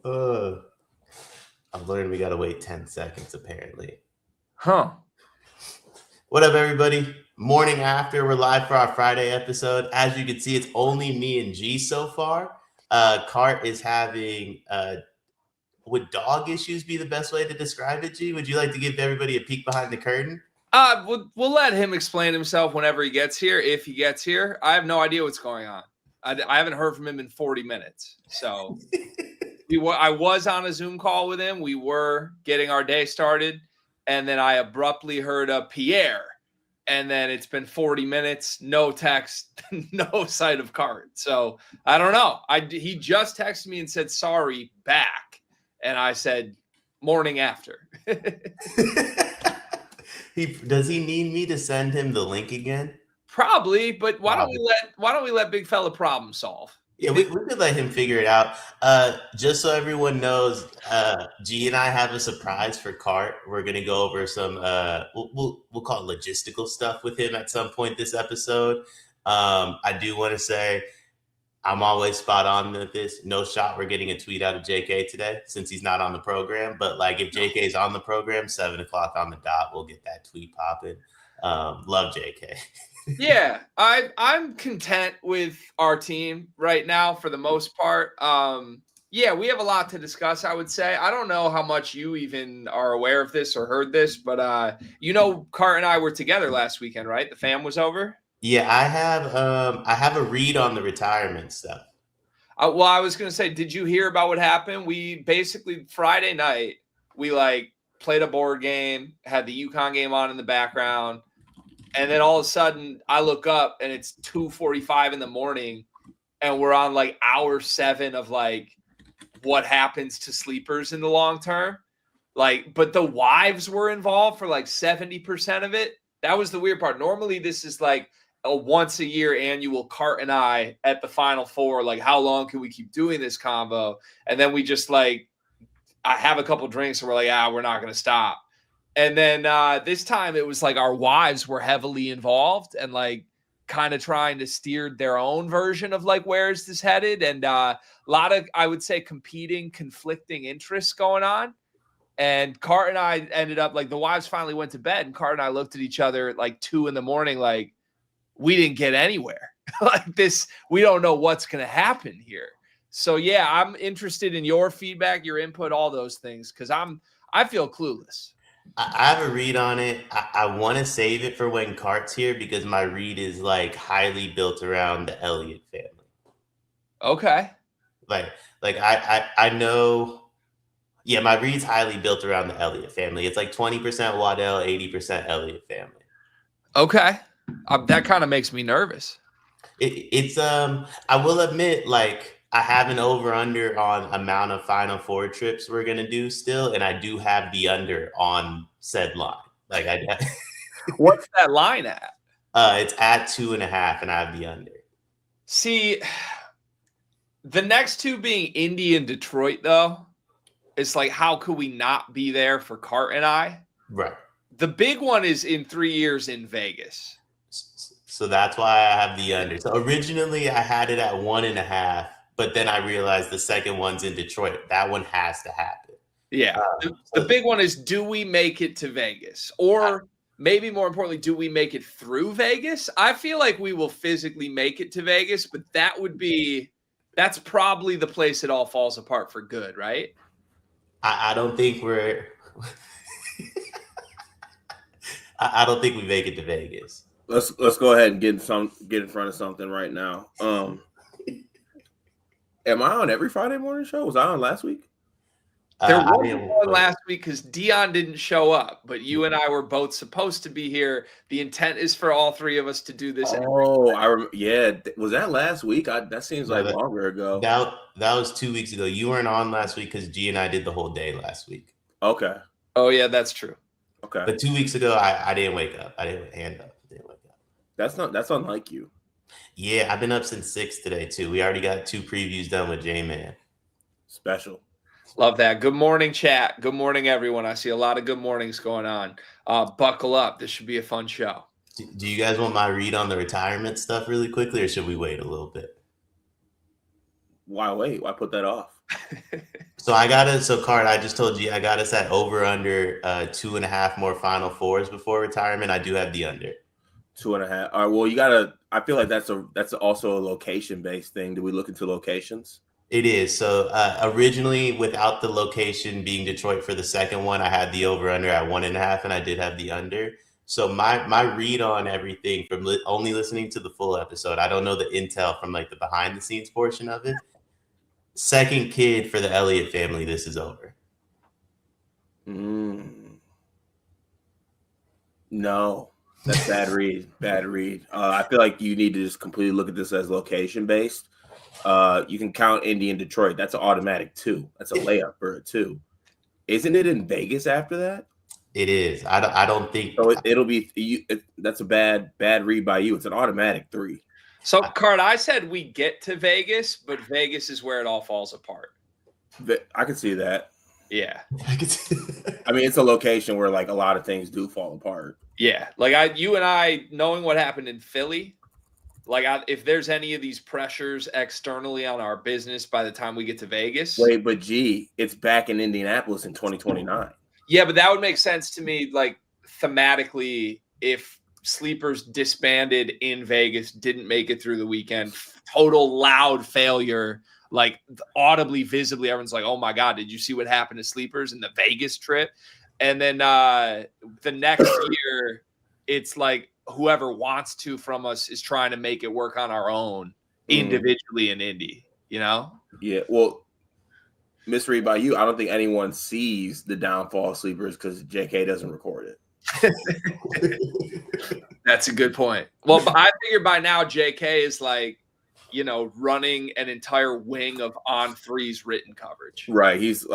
Uh, I've learned we gotta wait 10 seconds apparently. Huh. What up, everybody? Morning after, we're live for our Friday episode. As you can see, it's only me and G so far. Cart is having would dog issues be the best way to describe it, G? Would you like to give everybody a peek behind the curtain? We'll let him explain himself whenever he gets here, if he gets here. I have no idea what's going on. I haven't heard from him in 40 minutes. So I was on a Zoom call with him. We were getting our day started. And then I abruptly heard a Pierre. And then it's been 40 minutes, no text, no sight of Cart. So I don't know. He just texted me and said, sorry, back. And I said, morning after. Does he need me to send him the link again? Probably, but why don't we let big fella problem solve? Yeah, we could let him figure it out. Just so everyone knows, G and I have a surprise for Cart. We're gonna go over some we'll call it logistical stuff with him at some point this episode. I do want to say I'm always spot on with this. No shot we're getting a tweet out of JK today since he's not on the program. But like if JK's on the program, 7:00 on the dot, we'll get that tweet popping. Love JK. Yeah, I'm content with our team right now for the most part. Yeah, we have a lot to discuss, I would say. I don't know how much you even are aware of this or heard this, but Cart and I were together last weekend, right? The fam was over. Yeah, I have a read on the retirement stuff. Well, I was gonna say, did you hear about what happened? We basically Friday night we played a board game, had the UConn game on in the background. And then all of a sudden, I look up and it's 2:45 in the morning, and we're on hour 7 of what happens to sleepers in the long term. But the wives were involved for 70% of it. That was the weird part. Normally, this is a once a year annual Cart and I at the Final Four. How long can we keep doing this combo? And then we just I have a couple drinks and we're we're not going to stop. And then this time it was our wives were heavily involved and kind of trying to steer their own version of where is this headed, and a lot of, I would say, conflicting interests going on. And Cart and I ended up the wives finally went to bed, and Cart and I looked at each other at 2 in the morning, we didn't get anywhere. This, we don't know what's going to happen here. So yeah, I'm interested in your feedback, your input, all those things, because I feel clueless. I have a read on it. I want to save it for when Cart's here because my read is highly built around the Elliott family. Okay. I know. Yeah, my read's highly built around the Elliott family. It's 20% Waddell, 80% Elliott family. Okay. That kind of makes me nervous. It's I will admit, I have an over-under on amount of Final Four trips we're gonna do still, and I do have the under on said line. What's that line at? It's at 2.5, and I have the under. See, the next two being Indy and Detroit, though, it's how could we not be there for Cart and I? Right. The big one is in 3 years in Vegas. So that's why I have the under. So originally I had it at 1.5. But then I realized the second one's in Detroit. That one has to happen. Yeah. The big one is, do we make it to Vegas? Or maybe more importantly, do we make it through Vegas? I feel like we will physically make it to Vegas, but that's probably the place it all falls apart for good, right? I don't think we're I don't think we make it to Vegas. Let's go ahead and get in front of something right now. Am I on every Friday morning show? Was I on last week? There was one last week because Dion didn't show up, but you and I were both supposed to be here. The intent is for all three of us to do this. Oh, yeah. Was that last week? That seems longer ago. That was 2 weeks ago. You weren't on last week because G and I did the whole day last week. Okay. Oh, yeah, that's true. Okay. But 2 weeks ago, I didn't wake up. I didn't hand up. I didn't wake up. That's unlike you. Yeah, I've been up since 6 today, too. We already got 2 previews done with J-Man. Special. Love that. Good morning, chat. Good morning, everyone. I see a lot of good mornings going on. Buckle up. This should be a fun show. Do you guys want my read on the retirement stuff really quickly, or should we wait a little bit? Why wait? Why put that off? Card, I just told you I got us at over under 2.5 more Final Fours before retirement. I do have the under. 2.5. All right. Well, you gotta. I feel like that's also a location based thing. Do we look into locations? It is. So originally, without the location being Detroit for the second one, I had the over under at 1.5, and I did have the under. So my read on everything from only listening to the full episode, I don't know the intel from like the behind the scenes portion of it. Second kid for the Elliott family, this is over. No, that's bad read. Bad read. I feel like you need to just completely look at this as location based. You can count Indy and Detroit. That's an automatic 2. That's a layup for a 2. Isn't it in Vegas after that? It is. I don't think so. It'll be. That's a bad read by you. It's an automatic 3. So, Card, I said we get to Vegas, but Vegas is where it all falls apart. I can see that. Yeah. I mean, it's a location where like a lot of things do fall apart. Yeah. Like you and I, knowing what happened in Philly, like if there's any of these pressures externally on our business by the time we get to Vegas. Wait, but it's back in Indianapolis in 2029. Yeah, but that would make sense to me, like thematically, if Sleepers disbanded in Vegas, didn't make it through the weekend, total loud failure, like audibly, visibly, everyone's like, oh my God, did you see what happened to Sleepers in the Vegas trip? And then the next year, it's like whoever wants to from us is trying to make it work on our own individually in Indy, you know? Yeah, well, misread by you, I don't think anyone sees the downfall of Sleepers because JK doesn't record it. That's a good point. Well, I figure by now JK is like, running an entire wing of On3's written coverage. Right. He's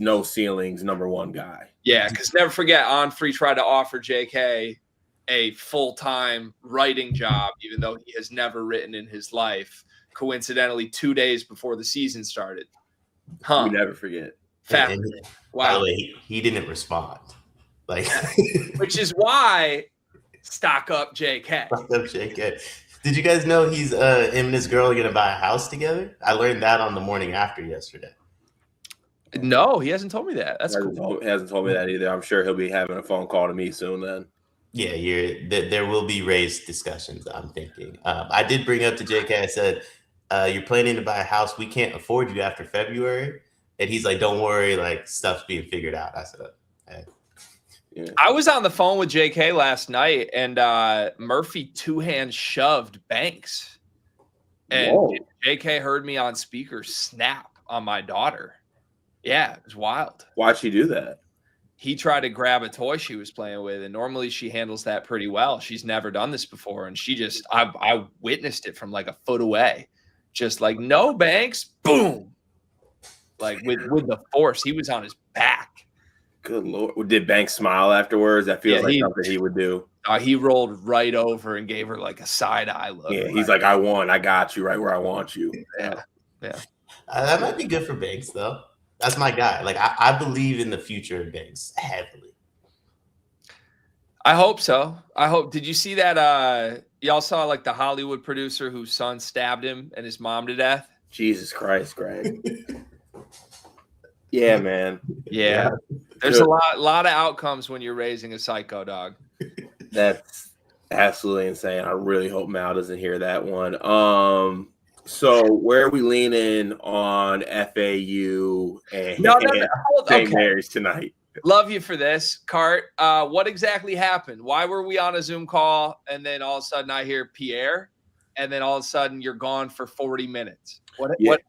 no ceilings #1 guy. Yeah, because never forget, On3 tried to offer JK a full-time writing job, even though he has never written in his life, coincidentally 2 days before the season started. We never forget. Wow. By the way, he didn't respond. Like, which is why stock up JK. Stock up JK. Did you guys know he's him and his girl are gonna buy a house together? I learned that on the morning after yesterday. No, he hasn't told me that. That's cool. He hasn't told me that either. I'm sure he'll be having a phone call to me soon then. Yeah, there will be raised discussions, I'm thinking. I did bring up to JK, I said, you're planning to buy a house. We can't afford you after February. And he's like, don't worry, like stuff's being figured out. I said, hey. Yeah. I was on the phone with JK last night, and Murphy 2-hand shoved Banks. And whoa. JK heard me on speaker snap on my daughter. Yeah, it was wild. Why'd she do that? He tried to grab a toy she was playing with, and normally she handles that pretty well. She's never done this before, and she just I witnessed it from like a foot away. Just like, no, Banks, boom. Like with the force. He was on his back. Good Lord. Did Banks smile afterwards? That feels like something he would do. He rolled right over and gave her like a side eye look. Yeah, he's like, I won. I got you right where I want you. Yeah. That might be good for Banks, though. That's my guy. Like, I believe in the future of Banks heavily. I hope so. Did you see that? Y'all saw like the Hollywood producer whose son stabbed him and his mom to death? Jesus Christ, Greg. Yeah, man. Yeah. There's a lot of outcomes when you're raising a psycho dog. That's absolutely insane. I really hope Mal doesn't hear that one. So where are we leaning on FAU and St. Mary's tonight? Love you for this, Cart. What exactly happened? Why were we on a Zoom call and then all of a sudden I hear Pierre and then all of a sudden you're gone for 40 minutes? What?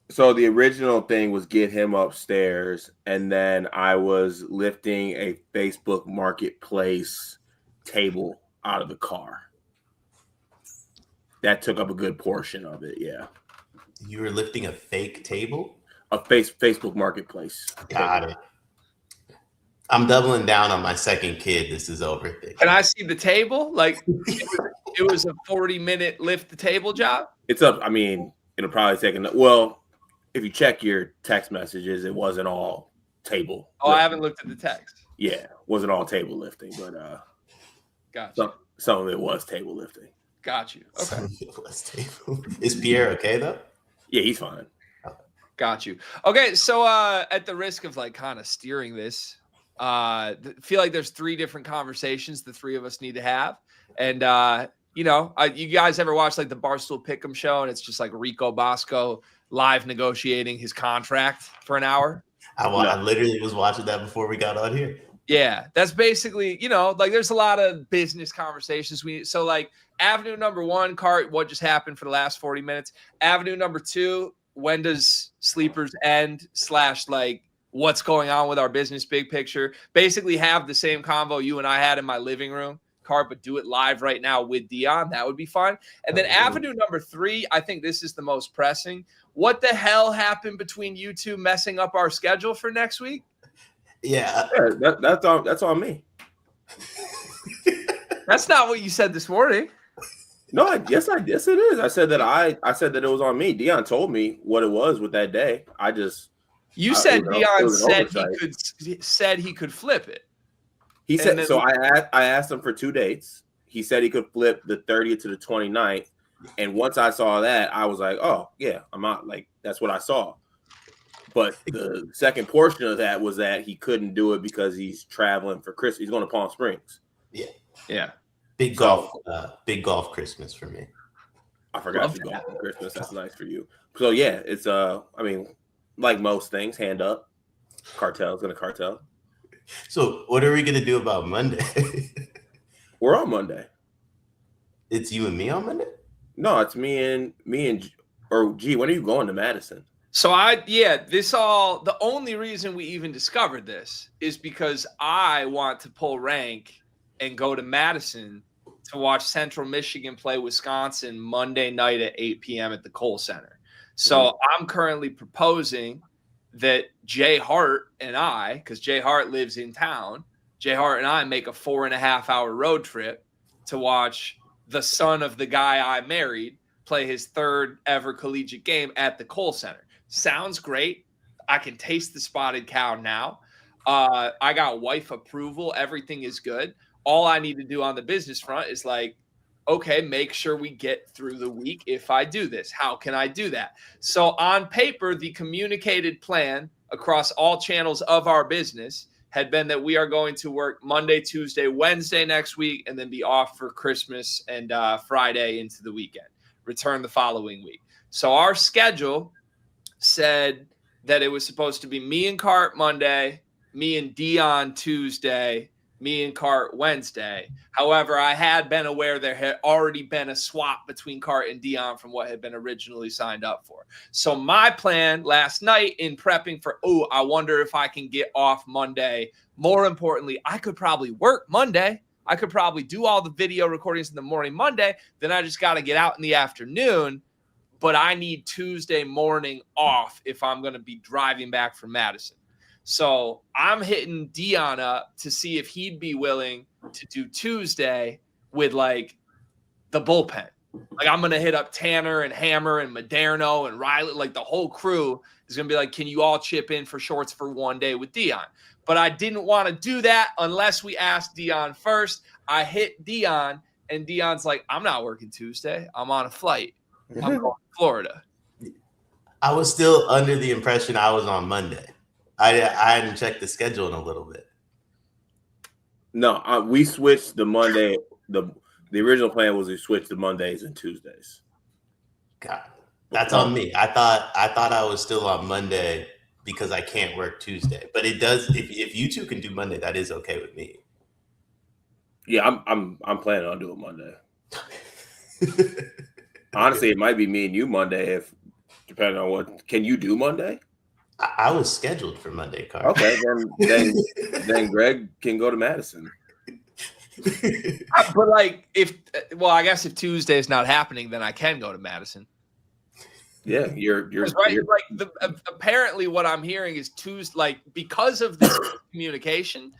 So the original thing was get him upstairs, and then I was lifting a Facebook Marketplace table out of the car. That took up a good portion of it, yeah. You were lifting a fake table? A Facebook Marketplace. Got it. I'm doubling down on my second kid. This is over thing. Can I see the table? Like it was a 40-minute lift the table job? It's up. I mean, it'll probably take if you check your text messages, it wasn't all table. Oh, lifting. I haven't looked at the text. Yeah, it wasn't all table lifting, but gotcha. Some of it was table lifting. Got you. Okay. Is Pierre okay though? Yeah, he's fine. Got you. Okay, so at the risk of like kind of steering this, feel like there's 3 different conversations the 3 of us need to have. And you guys ever watch like the Barstool Pick'em show and it's just like Rico Bosco live negotiating his contract for an hour? I literally was watching that before we got on here. Yeah, that's basically, like there's a lot of business conversations. So like avenue number 1, Cart, what just happened for the last 40 minutes? Avenue number 2, when does Sleepers end / like what's going on with our business big picture? Basically have the same convo you and I had in my living room, Cart, but do it live right now with Dion. That would be fun. And then avenue number 3, I think this is the most pressing. What the hell happened between you two messing up our schedule for next week? Yeah, that's on me. That's not what you said this morning. No, yes it is. I said that it was on me. Dion told me what it was with that day. Said Dion said he could flip it. He said so. I asked him for 2 dates. He said he could flip the 30th to the 29th. And once I saw that, I was like, oh yeah, I'm out. Like that's what I saw. But the second portion of that was that he couldn't do it because he's traveling for Christmas. He's going to Palm Springs. Yeah. Big golf Christmas for me. I forgot you golf for Christmas. That's nice for you. So yeah, it's I mean, like most things, hand up. Cartel's gonna cartel. So what are we gonna do about Monday? We're on Monday. It's you and me on Monday? No, it's me and G. When are you going to Madison? So the only reason we even discovered this is because I want to pull rank and go to Madison to watch Central Michigan play Wisconsin Monday night at 8 p.m. at the Kohl Center. So I'm currently proposing that Jay Hart and I, because Jay Hart lives in town, Jay Hart and I make a 4.5-hour road trip to watch the son of the guy I married play his 3rd ever collegiate game at the Kohl Center. Sounds great. I can taste the spotted cow now. I got wife approval. Everything is good. All I need to do on the business front is like, okay, make sure we get through the week if I do this. How can I do that? So on paper, the communicated plan across all channels of our business had been that we are going to work Monday, Tuesday, Wednesday next week, and then be off for Christmas and Friday into the weekend. Return the following week. So our schedule said that it was supposed to be me and Cart Monday, me and Dion Tuesday, me and Cart Wednesday. However, I had been aware there had already been a swap between Cart and Dion from what had been originally signed up for. So my plan last night in prepping for, I wonder if I can get off Monday. More importantly, I could probably work Monday. I could probably do all the video recordings in the morning Monday. Then I just got to get out in the afternoon. But I need Tuesday morning off if I'm going to be driving back from Madison. So I'm hitting Dion up to see if he'd be willing to do Tuesday with like the bullpen. Like I'm going to hit up Tanner and Hammer and Maderno and Riley. Like the whole crew is going to be like, can you all chip in for shorts for one day with Dion? But I didn't want to do that unless we asked Dion first. I hit Dion and Dion's like, I'm not working Tuesday. I'm on a flight. I'm going to Florida. I was still under the impression I was on Monday. I hadn't checked the schedule in a little bit. No, we switched the Monday. The original plan was we switched the Mondays and Tuesdays. God, that's on me. I thought I was still on Monday because I can't work Tuesday. But it does. If you two can do Monday, that is okay with me. Yeah, I'm planning on doing Monday. Honestly, it might be me and you Monday, if depending on what. Can you do Monday? I was scheduled for Monday, Carl. Okay, then Greg can go to Madison. But like, I guess if Tuesday is not happening, then I can go to Madison. Yeah, you're right. Like apparently, what I'm hearing is Tuesday. Like because of this communication,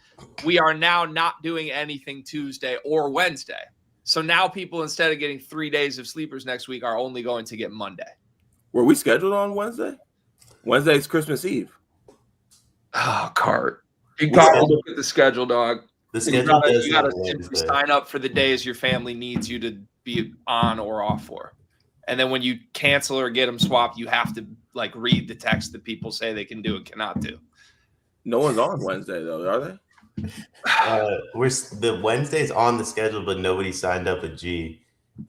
we are now not doing anything Tuesday or Wednesday. So now people, instead of getting 3 days of sleepers next week, are only going to get Monday. Were we scheduled on Wednesday? Wednesday's Christmas Eve. Oh, Cart. You got to look at the schedule, dog. The schedule you got to simply sign up for the days your family needs you to be on or off for. And then when you cancel or get them swapped, you have to like read the text that people say they can do and cannot do. No one's on Wednesday though, are they? The Wednesday's on the schedule, but nobody signed up with G.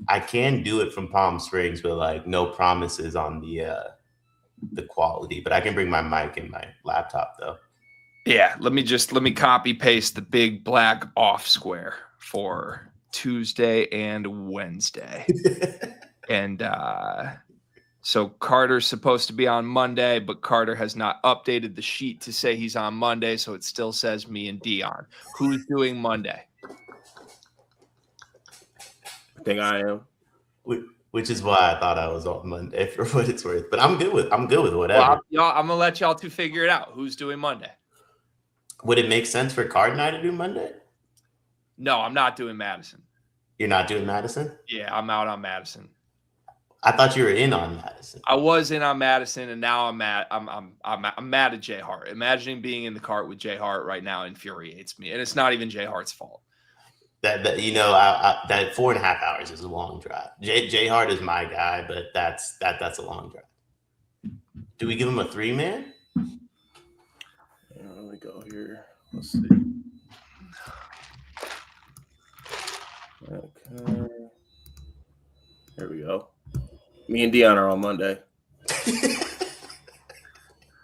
I can do it from Palm Springs, but like no promises on the quality. But I can bring my mic and my laptop though. Yeah, let me copy paste the big black off square for Tuesday and Wednesday. And so Carter's supposed to be on Monday, but Carter has not updated the sheet to say he's on Monday, so it still says me and Dion. Who's doing Monday? I think I am. Which is why I thought I was on Monday for what it's worth. But I'm good with whatever. Well, I'm gonna let y'all two figure it out. Who's doing Monday? Would it make sense for Card and I to do Monday? No, I'm not doing Madison. You're not doing Madison? Yeah, I'm out on Madison. I thought you were in on Madison. I was in on Madison, and now I'm mad at Jay Hart. Imagining being in the cart with Jay Hart right now infuriates me, and it's not even Jay Hart's fault. That that 4.5 hours is a long drive. Jay Hart is my guy, but that's a long drive. Do we give him a 3-man? Let me go here. Let's see. Okay. There we go. Me and Dion are on Monday.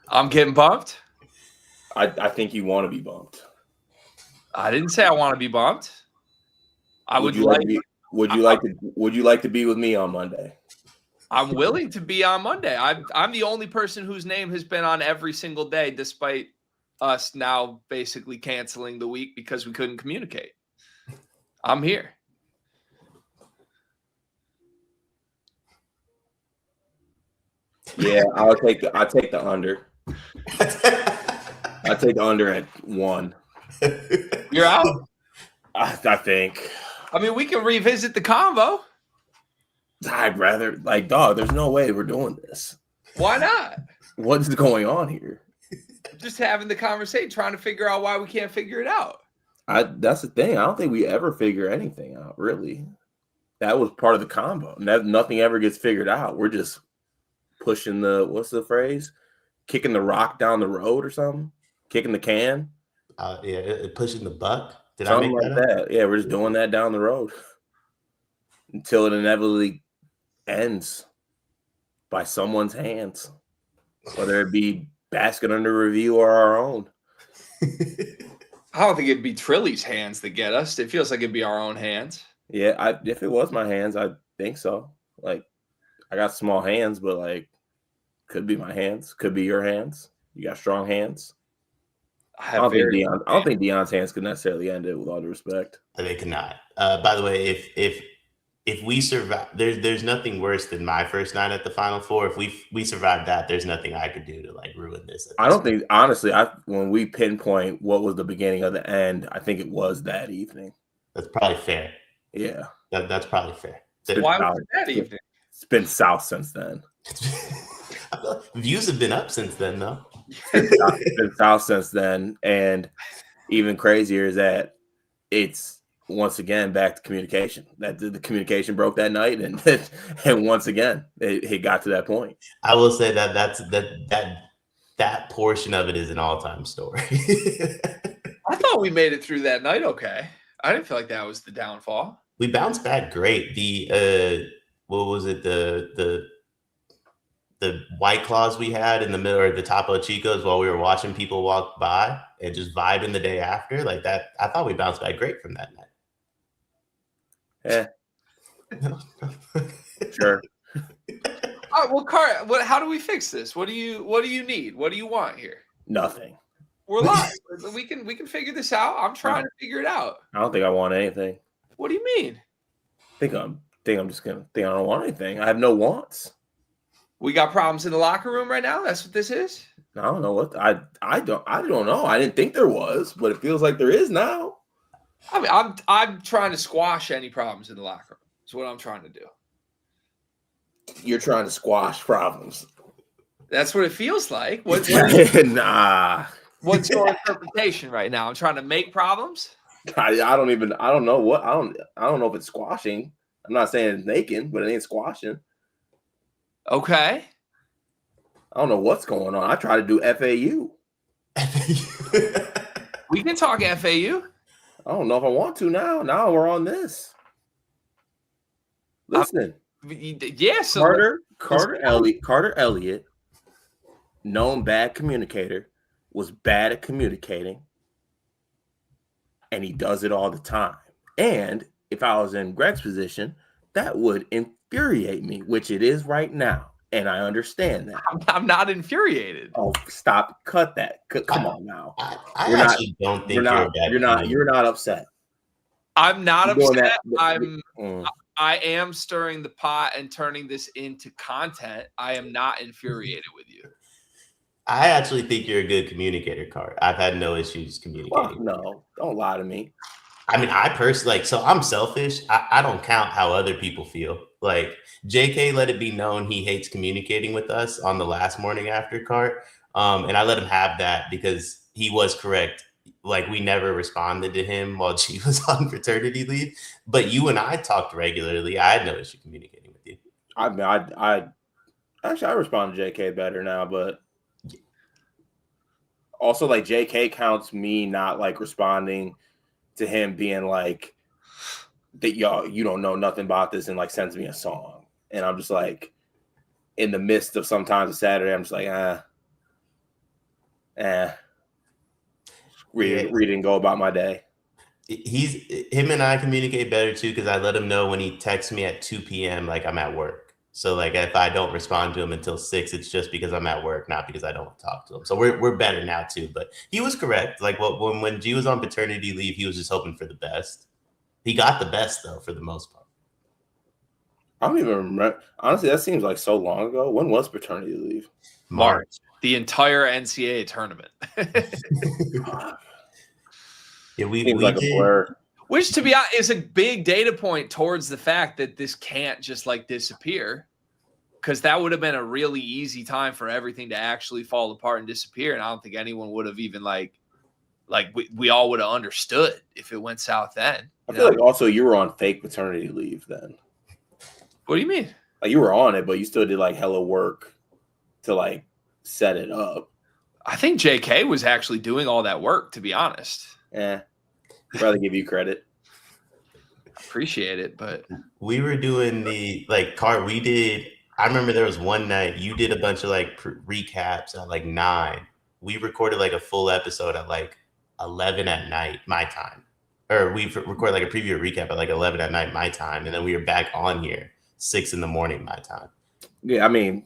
I'm getting bumped. I think you want to be bumped. I didn't say I want to be bumped. Would you like to be with me on Monday? I'm willing to be on Monday. I'm the only person whose name has been on every single day, despite us now basically canceling the week because we couldn't communicate. I'm here. Yeah, I'll take the under. I take the under at 1. You're out? I think. I mean, we can revisit the combo. I'd rather, like, dog, there's no way we're doing this. Why not? What's going on here? Just having the conversation, trying to figure out why we can't figure it out. That's the thing. I don't think we ever figure anything out, really. That was part of the combo. Nothing ever gets figured out. We're just pushing what's the phrase? Kicking the rock down the road or something? Kicking the can? Yeah, pushing the buck. Did something I make like that? Yeah, we're just doing that down the road until it inevitably ends by someone's hands, whether it be basket under review or our own. I don't think it'd be Trilly's hands that get us. It feels like it'd be our own hands. Yeah, if it was my hands, I think so. Like, I got small hands, but like, could be my hands, could be your hands. You got strong hands. I don't think Dion's hands could necessarily end it, with all due respect. They cannot. By the way, if we survive, there's nothing worse than my first night at the Final Four. If we survive that, there's nothing I could do to like ruin this. I don't think, honestly, when we pinpoint what was the beginning of the end, I think it was that evening. That's probably fair. Yeah, that's probably fair. Why was it that evening? It's been south since then. Views have been up since then, though. It's been south since then, and even crazier is that it's once again back to communication. That the communication broke that night, and once again it got to that point. I will say that portion of it is an all-time story. I thought we made it through that night okay. I didn't feel like that was the downfall. We bounced back great. The what was it? The White Claws we had in the middle, or the Topo Chicos, while we were watching people walk by and just vibing the day after, like that. I thought we bounced back great from that night. Yeah. Sure. All right, well, Car, how do we fix this? What do you need? What do you want here? Nothing. We're live. we can figure this out. I'm trying to figure it out. I don't think I want anything. What do you mean? I don't want anything. I have no wants. We got problems in the locker room right now. That's what this is. I don't know what I don't know. I didn't think there was, but it feels like there is now. I mean, I'm trying to squash any problems in the locker room. That's what I'm trying to do. You're trying to squash problems. That's what it feels like. Nah. What's your interpretation right now? I'm trying to make problems. I don't know if it's squashing. I'm not saying it's making, but it ain't squashing. Okay. I don't know what's going on. I try to do FAU. We can talk FAU. I don't know if I want to now. Now we're on this. Listen. Yeah, so Carter Elliott, known bad communicator, was bad at communicating, and he does it all the time. And if I was in Greg's position, that would infuriate me, which it is right now, and I understand that. I'm not infuriated. Oh, stop! Cut that! Come on now. I actually don't think you're not upset. I'm not upset. That. I am stirring the pot and turning this into content. I am not infuriated with you. I actually think you're a good communicator, Cart. I've had no issues communicating. No, don't lie to me. I mean, I personally, so I'm selfish. I don't count how other people feel. Like JK let it be known he hates communicating with us on the last morning after Cart. And I let him have that because he was correct. Like we never responded to him while G was on paternity leave. But you and I talked regularly. I had no issue communicating with you. I respond to JK better now, but also like JK counts me not like responding to him being like that you don't know nothing about this and like sends me a song. And I'm just like in the midst of sometimes a Saturday, I'm just like, read and go about my day. Him and I communicate better too because I let him know when he texts me at 2 p.m. like I'm at work. So like if I don't respond to him until 6, it's just because I'm at work, not because I don't talk to him. So we're better now too. But he was correct. Like when G was on paternity leave, he was just hoping for the best. He got the best though for the most part. I don't even remember. Honestly, that seems like so long ago. When was paternity leave? March. The entire NCAA tournament. Yeah, we like did. A blur. Which, to be honest, is a big data point towards the fact that this can't just like disappear, because that would have been a really easy time for everything to actually fall apart and disappear. And I don't think anyone would have even like we all would have understood if it went south then. I feel like also you were on fake paternity leave then. What do you mean? Like you were on it, but you still did like hella work to like set it up. I think JK was actually doing all that work, to be honest. Rather give you credit. Appreciate it, but we were doing the like Cart. We did. I remember there was one night you did a bunch of like recaps at like 9. We recorded like a full episode at like 11 at night my time, or we recorded like a preview recap at like 11 at night my time, and then we were back on here 6 in the morning my time. Yeah, I mean,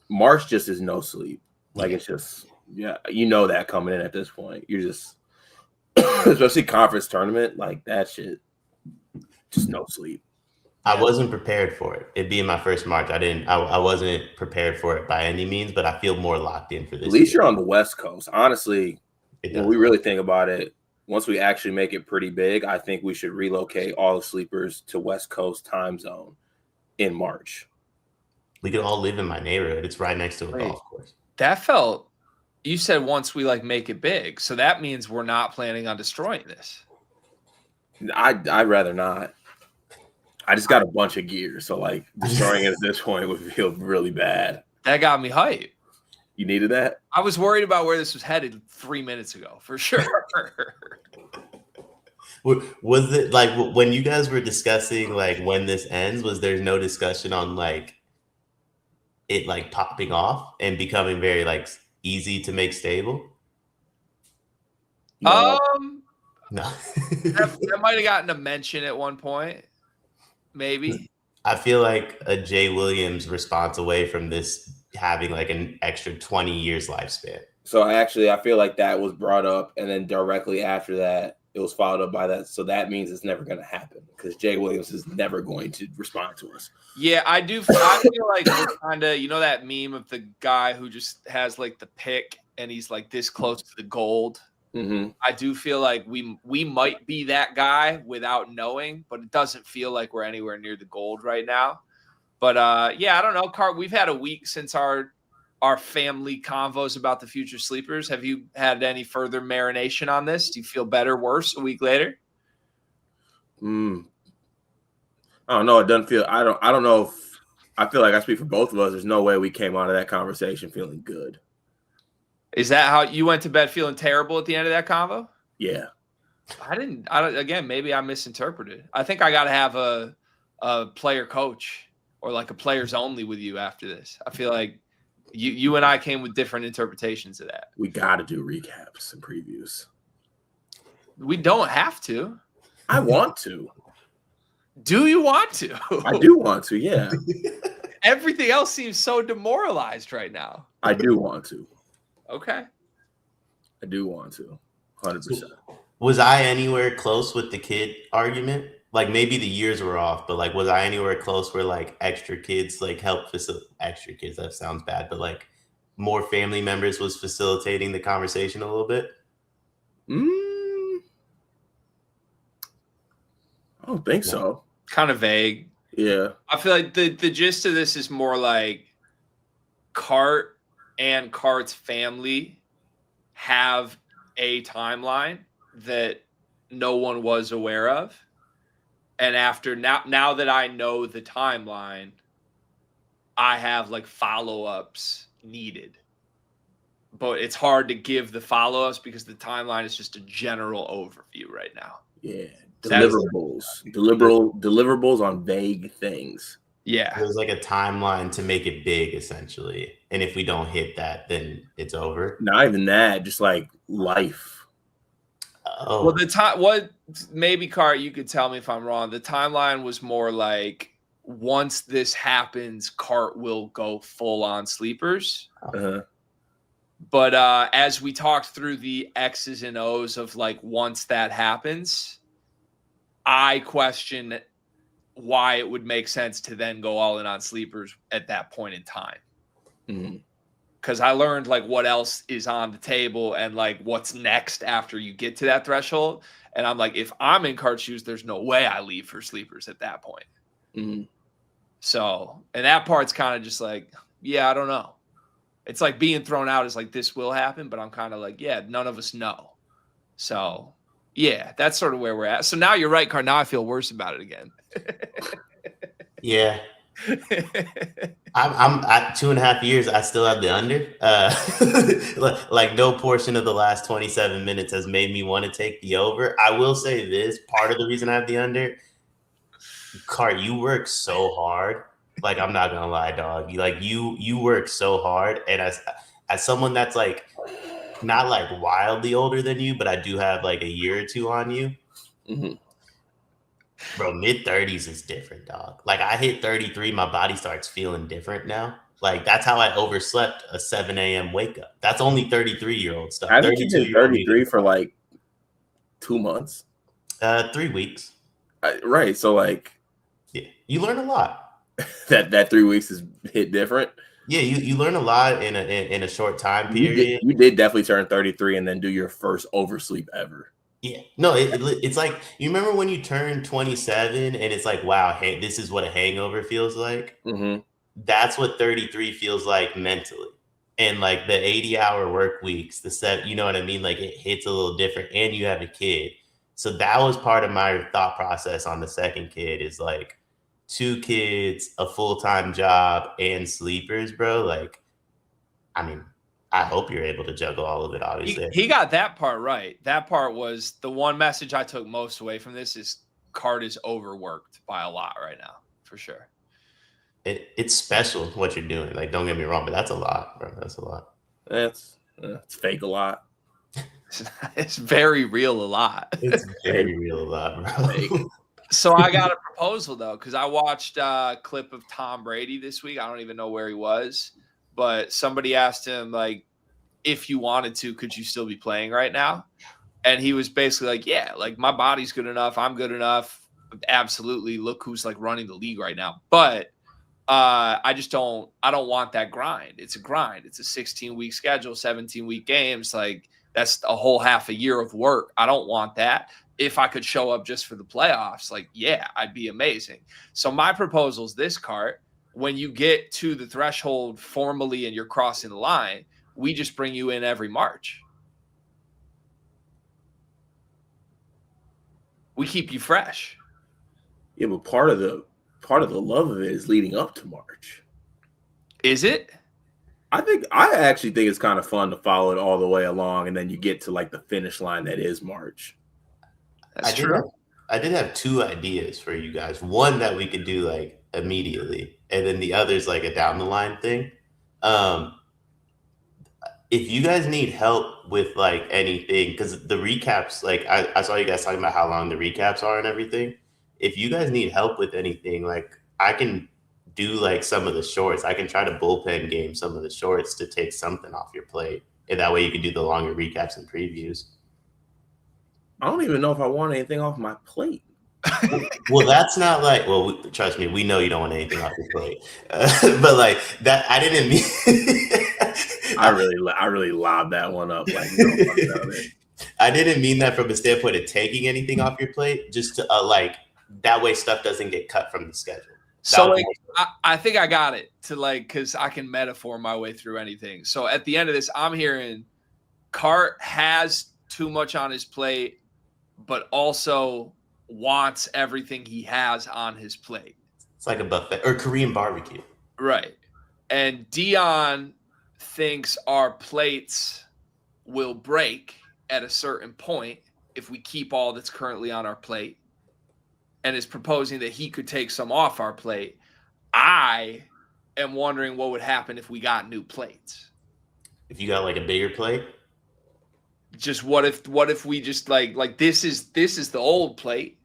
March just is no sleep. Like it's just you know that coming in at this point. You're just especially conference tournament like that shit. Just no sleep. I wasn't prepared for it. It being my first March, I wasn't prepared for it by any means, but I feel more locked in for this. At least you're on the West Coast. Honestly, when we really think about it, once we actually make it pretty big, I think we should relocate all the sleepers to West Coast time zone in March. We could all live in my neighborhood. It's right next to a golf course. You said once we like make it big, so that means we're not planning on destroying this. I'd rather not. I just got a bunch of gear, so like destroying it at this point would feel really bad. That got me hyped. You needed that? I was worried about where this was headed 3 minutes ago, for sure. Was it like when you guys were discussing like when this ends, was there no discussion on like it like popping off and becoming very like easy to make stable? No. No. that might have gotten a mention at one point. Maybe. I feel like a Jay Williams response away from this having like an extra 20 years lifespan. So actually, I feel like that was brought up, and then directly after that, it was followed up by that. So that means it's never going to happen because Jay Williams is never going to respond to us. Yeah, I do. I feel like we're kind of, that meme of the guy who just has like the pick and he's like this close to the gold. Mm-hmm. I do feel like we might be that guy without knowing, but it doesn't feel like we're anywhere near the gold right now. But I don't know, Cart. We've had a week since our family convos about the future sleepers. Have you had any further marination on this? Do you feel better, worse a week later? I don't know. It doesn't feel. I don't know if I feel like I speak for both of us. There's no way we came out of that conversation feeling good. Is that how you went to bed feeling terrible at the end of that convo? Yeah. I don't, again, maybe I misinterpreted. I think I got to have a player coach or like a players only with you after this. I feel like you and I came with different interpretations of that. We got to do recaps and previews. We don't have to. I want to. Do you want to? I do want to, yeah. Everything else seems so demoralized right now. I do want to. Okay. I do want to. 100%. Was I anywhere close with the kid argument? Like maybe the years were off, but like was I anywhere close where like extra kids like help facilitate extra kids? That sounds bad, but like more family members was facilitating the conversation a little bit? I don't think so. Kind of vague. Yeah. I feel like the gist of this is more like Cart and Cart's family have a timeline that no one was aware of. And after now that I know the timeline, I have like follow-ups needed. But it's hard to give the follow-ups because the timeline is just a general overview right now. Yeah. Deliverables on vague things. Yeah. There's like a timeline to make it big, essentially. And if we don't hit that, then it's over. Not even that, just like life. Oh. Well, maybe Cart, you could tell me if I'm wrong. The timeline was more like once this happens, Cart will go full on sleepers. Uh-huh. But as we talked through the X's and O's of like once that happens, I question why it would make sense to then go all in on sleepers at that point in time. Because I learned like what else is on the table and like what's next after you get to that threshold. And I'm like, if I'm in Cart's shoes, there's no way I leave for sleepers at that point. So, and that part's kind of just like, yeah, I don't know. It's like being thrown out is like, this will happen, but I'm kind of like, yeah, none of us know. So yeah, that's sort of where we're at. So now you're right, Cart. Now I feel worse about it again. Yeah. I'm at 2.5 years. I still have the under. Like no portion of the last 27 minutes has made me want to take the over. I will say this: part of the reason I have the under, Cart, you work so hard. Like I'm not gonna lie, dog. You work so hard, and as someone that's like not like wildly older than you, but I do have like a year or two on you. Bro, mid-30s is different, dog. Like I hit 33, my body starts feeling different now. Like that's how I overslept a 7 a.m. wake up. That's only 33-year-old stuff. Haven't you been 33 for like 2 months? 3 weeks. Right. So like, yeah, you learn a lot. that 3 weeks is hit different. Yeah, you learn a lot in a short time period. You did definitely turn 33 and then do your first oversleep ever. Yeah, no, it's like you remember when you turn 27 and it's like, wow, hey, this is what a hangover feels like. That's what 33 feels like mentally, and like the 80-hour work weeks, the set, you know what I mean? Like it hits a little different, and you have a kid, so that was part of my thought process on the second kid is like 2 kids, a full-time job, and sleepers, bro. Like, I mean, I hope you're able to juggle all of it, obviously. He got that part right. That part was the one message I took most away from this is Cart is overworked by a lot right now, for sure. It's special what you're doing. Like, don't get me wrong, but that's a lot, bro. That's a lot. It's fake a lot. It's very real a lot. It's very real a lot, bro. So I got a proposal, though, because I watched a clip of Tom Brady this week. I don't even know where he was. But somebody asked him, like, if you wanted to, could you still be playing right now? And he was basically like, yeah, like my body's good enough. I'm good enough. Absolutely. Look who's like running the league right now. But I don't want that grind. It's a grind. It's a 16-week schedule, 17-week games. Like that's a whole half a year of work. I don't want that. If I could show up just for the playoffs, like, yeah, I'd be amazing. So my proposal is this, Cart. When you get to the threshold formally and you're crossing the line, we just bring you in every March. We keep you fresh. Yeah, but part of the part of the love of it is leading up to March. Is it? I actually think it's kind of fun to follow it all the way along, and then you get to like the finish line that is March. That's true. I did have 2 ideas for you guys. One that we could do like immediately, and then the other's like a down the line thing. Um, if you guys need help with like anything, because the recaps, like I saw you guys talking about how long the recaps are and everything. If you guys need help with anything, like I can do like some of the shorts. I can try to bullpen game some of the shorts to take something off your plate. And that way you can do the longer recaps and previews. I don't even know if I want anything off my plate. Well, that's not like, well, trust me, we know you don't want anything off your plate. But like that, I didn't mean. I really lobbed that one up. Like, no fun about it. I didn't mean that from a standpoint of taking anything off your plate, just to like that way stuff doesn't get cut from the schedule. So like, I think I got it to like, because I can metaphor my way through anything. So at the end of this, I'm hearing Cart has too much on his plate, but also wants everything he has on his plate. It's like a buffet or Korean barbecue. Right. And Dion thinks our plates will break at a certain point if we keep all that's currently on our plate, and is proposing that he could take some off our plate. I am wondering what would happen if we got new plates. If you got like a bigger plate? Just what if we just like this is the old plate,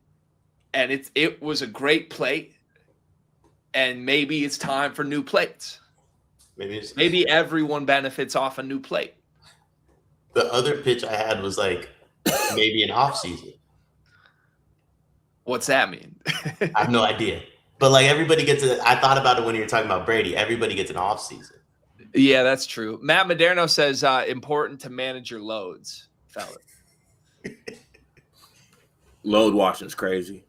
and it was a great plate, and maybe it's time for new plates. Maybe everyone benefits off a new plate. The other pitch I had was like maybe an off season. What's that mean? I have no idea. But like everybody gets it. I thought about it when you were talking about Brady. Everybody gets an off season. Yeah, that's true. Matt Moderno says important to manage your loads, fella. Load washing's crazy.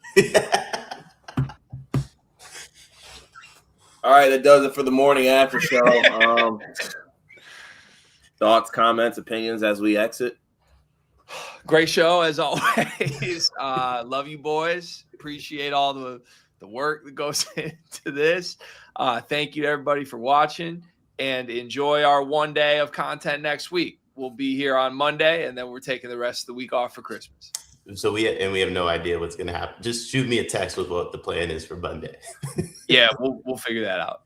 All right, that does it for the morning after show. Thoughts, comments, opinions as we exit. Great show as always. Love you boys. Appreciate all the work that goes into this. Thank you to everybody for watching, and enjoy our one day of content next week. We'll be here on Monday, and then we're taking the rest of the week off for Christmas. So we have no idea what's going to happen. Just shoot me a text with what the plan is for Monday. Yeah, we'll figure that out.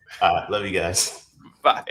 Love you guys. Bye.